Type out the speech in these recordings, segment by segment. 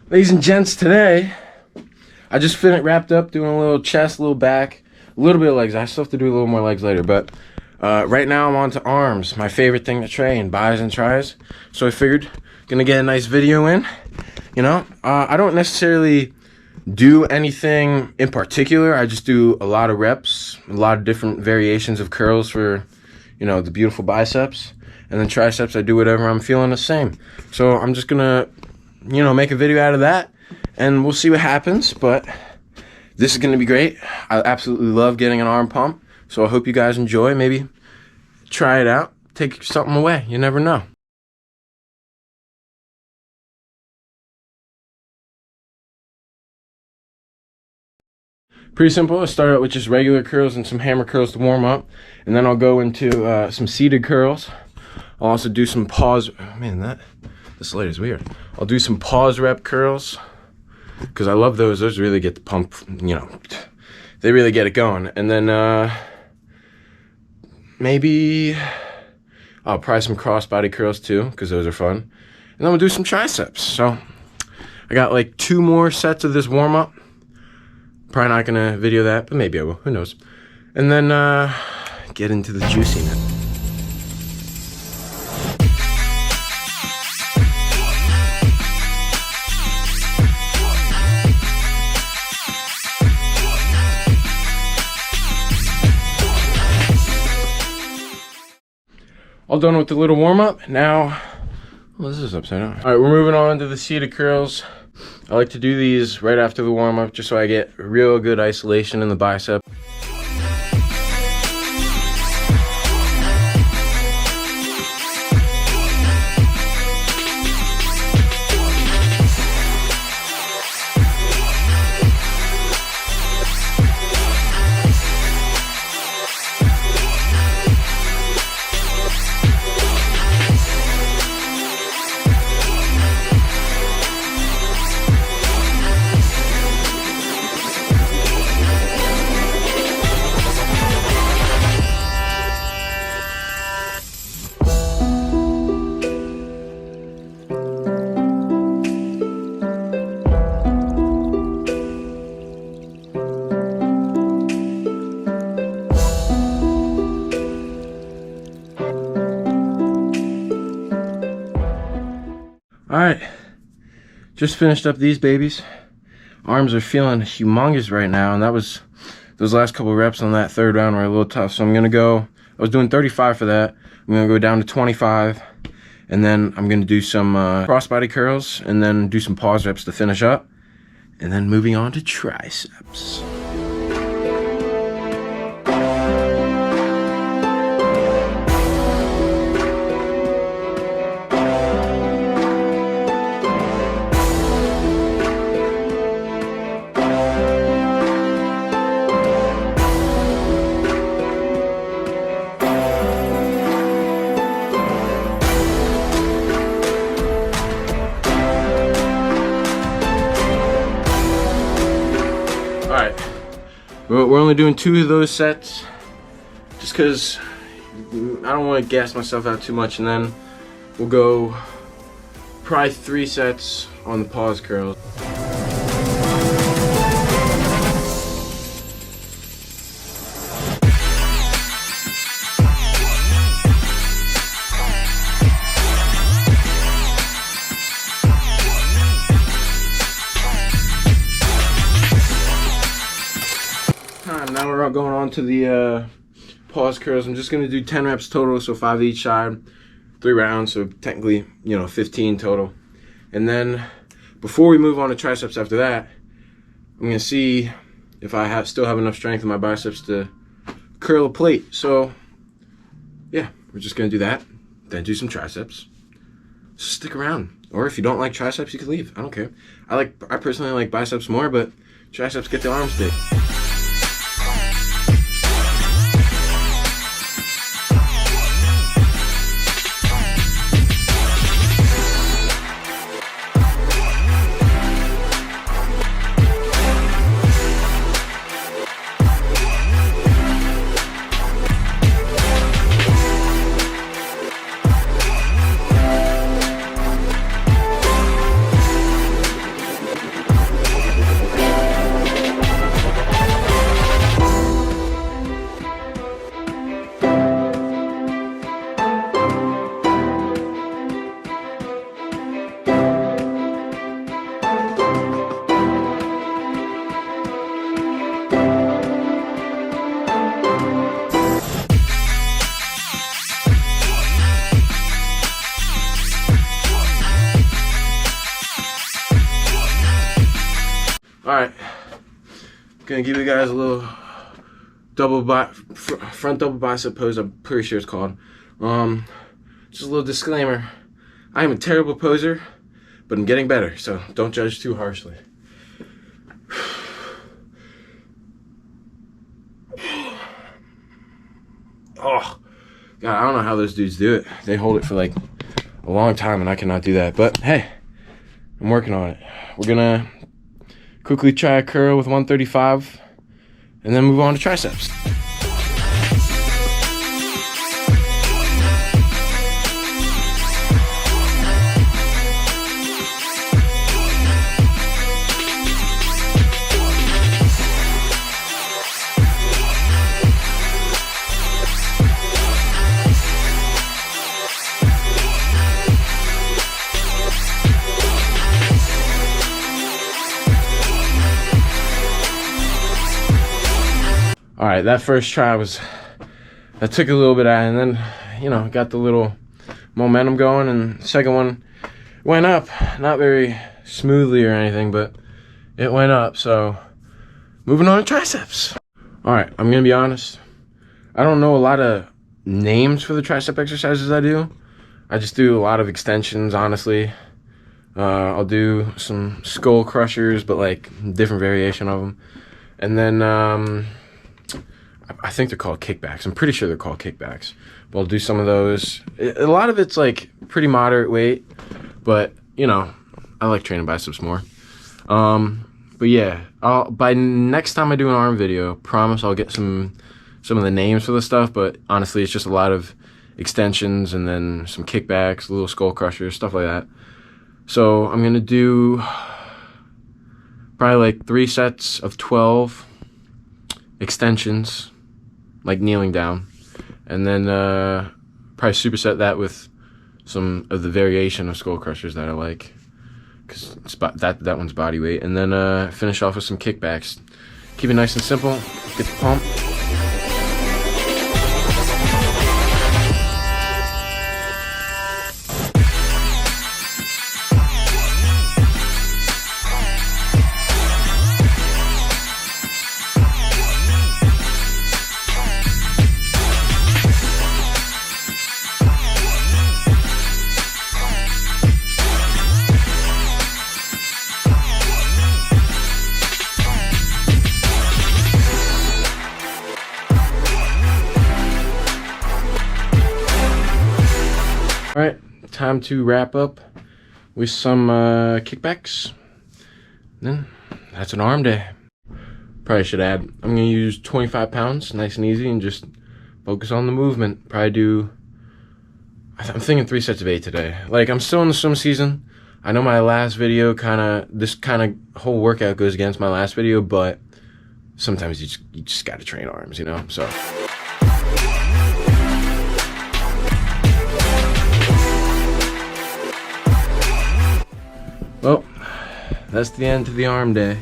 Ladies and gents, today I just wrapped up doing a little chest, a little back, a little bit of legs. I still have to do a little more legs later, but right now I'm on to arms, my favorite thing to train, bis and tris. So I figured, gonna get a nice video in. You know, I don't necessarily do anything in particular. I just do a lot of reps, a lot of different variations of curls for, you know, the beautiful biceps. And then triceps, I do whatever I'm feeling the same. So I'm just gonna, you know, make a video out of that, and we'll see what happens. But this is gonna be great. I absolutely love getting an arm pump, so I hope you guys enjoy. Maybe try it out, take something away. You never know. Pretty simple. I start out with just regular curls and some hammer curls to warm up, and then I'll go into some seated curls. I'll also do some pause. Oh, man, this light is weird. I'll do some pause rep curls because I love those. Those really get the pump. You know, they really get it going. And then maybe I'll probably some crossbody curls too because those are fun. And then we'll do some triceps. So I got like 2 more sets of this warm up. Probably not gonna video that, but maybe I will, who knows. And then get into the juiciness. All done with the little warm up. Now, well, this is upside down. All right, we're moving on to the seated curls. I like to do these right after the warm-up just so I get real good isolation in the bicep. Alright, just finished up these babies. Arms are feeling humongous right now, and those last couple reps on that 3rd round were a little tough. So I'm gonna go, I was doing 35 for that. I'm gonna go down to 25, and then I'm gonna do some crossbody curls, and then do some pause reps to finish up, and then moving on to triceps. We're only doing 2 of those sets just because I don't want to gas myself out too much, and then we'll go probably 3 sets on the pause curls. Now we're going on to the pause curls. I'm just going to do 10 reps total, so 5 each side, 3 rounds, so technically, you know, 15 total. And then before we move on to triceps after that, I'm going to see if I still have enough strength in my biceps to curl a plate. So yeah, we're just going to do that, then do some triceps. Just stick around. Or if you don't like triceps, you can leave. I don't care. I personally like biceps more, but triceps get the arms big. Alright. Gonna give you guys a little front double bicep pose, I'm pretty sure it's called. Just a little disclaimer. I am a terrible poser, but I'm getting better, so don't judge too harshly. Oh, God, I don't know how those dudes do it. They hold it for like a long time, and I cannot do that. But hey, I'm working on it. We're gonna quickly try a curl with 135, and then move on to triceps. Alright, that first try that took a little bit out, and then, you know, got the little momentum going, and the second one went up, not very smoothly or anything, but it went up. So moving on to triceps. Alright, I'm gonna be honest, I don't know a lot of names for the tricep exercises I do. I just do a lot of extensions, honestly. I'll do some skull crushers, but like different variation of them, and then I think they're called kickbacks. I'm pretty sure they're called kickbacks. But I'll do some of those. A lot of it's like pretty moderate weight, but you know, I like training biceps more. But yeah, by next time I do an arm video, promise I'll get some of the names for the stuff. But honestly, it's just a lot of extensions and then some kickbacks, little skull crushers, stuff like that. So I'm gonna do probably like 3 sets of 12 extensions, like kneeling down, and then probably superset that with some of the variation of skull crushers that I like, because that one's body weight, and then finish off with some kickbacks. Keep it nice and simple. Get the pump. Alright, time to wrap up with some kickbacks. Then that's an arm day. Probably should add, I'm going to use 25 pounds, nice and easy, and just focus on the movement. Probably do, I'm thinking 3 sets of 8 today. Like, I'm still in the swim season. I know my last video this whole workout goes against my last video, but sometimes you just got to train arms, you know, so. Well, that's the end to the arm day.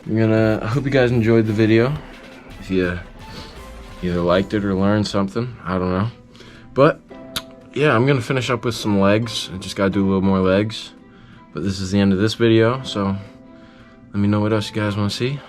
I hope you guys enjoyed the video. If you either liked it or learned something, I don't know. But yeah, I'm gonna finish up with some legs. I just gotta do a little more legs. But this is the end of this video, so let me know what else you guys wanna see.